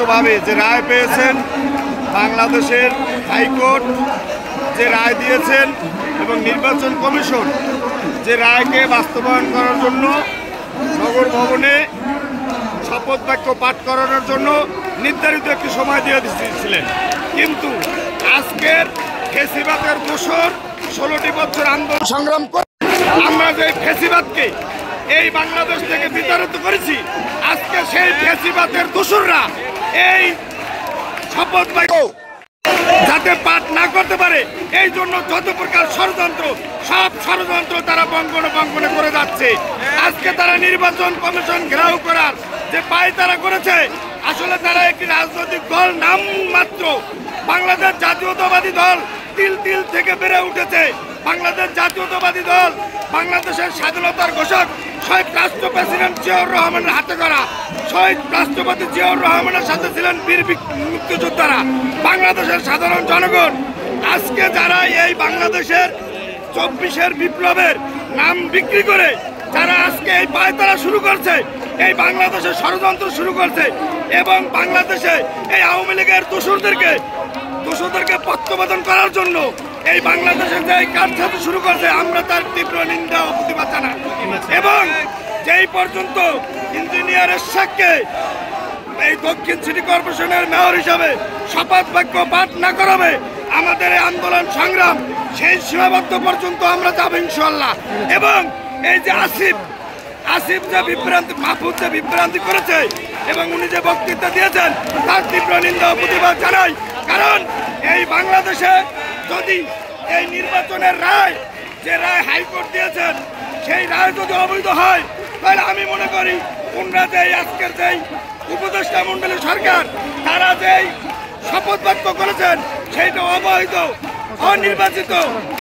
চূড়ান্তভাবে যে রায় পেয়েছেন বাংলাদেশের হাইকোর্ট, যে রায় দিয়েছেন এবং নির্বাচন কমিশন যে রায়কে বাস্তবায়ন করার জন্য নগর ভবনে শপথ বাক্য পাঠ করানোর জন্য নির্ধারিত একটি সময় দিয়ে দিয়েছিলেন। কিন্তু আজকের ফেসিবাদের দোসর 16টি বছর আন্দোলন সংগ্রাম করে আমরা যে ফেসিবাদকে এই বাংলাদেশ থেকে বিতাড়িত করেছি, আজকে সেই ফেসিবাদের দোসররা এই শপথ বাক্য যাতে পাঠ না করতে পারে এই জন্য যত প্রকার ষড়যন্ত্র, সব ষড়যন্ত্র তারা বঙ্গনে করে যাচ্ছে। আজকে তারা নির্বাচন কমিশন ঘেরাও করার যে পায় তারা করেছে, আসলে তারা একটি রাজনৈতিক দল নাম মাত্র। বাংলাদেশ জাতীয়তাবাদী দল তিল তিল থেকে বেড়ে উঠেছে। বাংলাদেশ জাতীয়তাবাদী দল বাংলাদেশের স্বাধীনতার ঘোষক শহীদ রাষ্ট্র প্রেসিডেন্ট জিয়াউর রহমানের হাতে করা। শহীদ রাষ্ট্রপতি জিয়াউর রহমানের সাথে ছিলেন বীর মুক্তিযোদ্ধারা, বাংলাদেশের সাধারণ জনগণ। আজকে যারা এই বাংলাদেশের 24-এর বিপ্লবের নাম বিক্রি করে যারা আজকে এই পায়তারা শুরু করছে, এই বাংলাদেশে ষড়যন্ত্র শুরু করছে এবং বাংলাদেশে এই আওয়ামী লীগের দোসরদেরকে প্রত্যাবর্তন করার জন্য এই বাংলাদেশের যে কার্যক্রম শুরু করছে, আমরা তার তীব্র নিন্দা ও প্রতিবাদ জানাই। এবং যেই পর্যন্ত ইঞ্জিনিয়ার এরশাদকে এই দক্ষিণ সিটি কর্পোরেশনের মেয়র হিসাবে শপথ বাক্য পাঠ না করাবে, আমাদের এই আন্দোলন সংগ্রাম সেই সীমাবদ্ধ পর্যন্ত আমরা যাব ইনশাআল্লাহ। এবং এই যে আসিফ যে বিভ্রান্তি, মাহফুজ যে বিভ্রান্তি করেছে এবং উনি যে বক্তৃতা দিয়েছেন, তার তীব্র নিন্দা ও প্রতিবাদ জানাই। কারণ এই বাংলাদেশে যদি এই নির্বাচনের রায়, যে রায় হাইকোর্ট দিয়েছেন, সেই রায় যদি অবৈধ হয়, তাহলে আমি মনে করি ওনারা যে আজকের যেই উপদেষ্টা মণ্ডলী সরকার তারা যেই শপথ বাক্য করেছেন সেইটা অবৈধ, অনির্বাচিত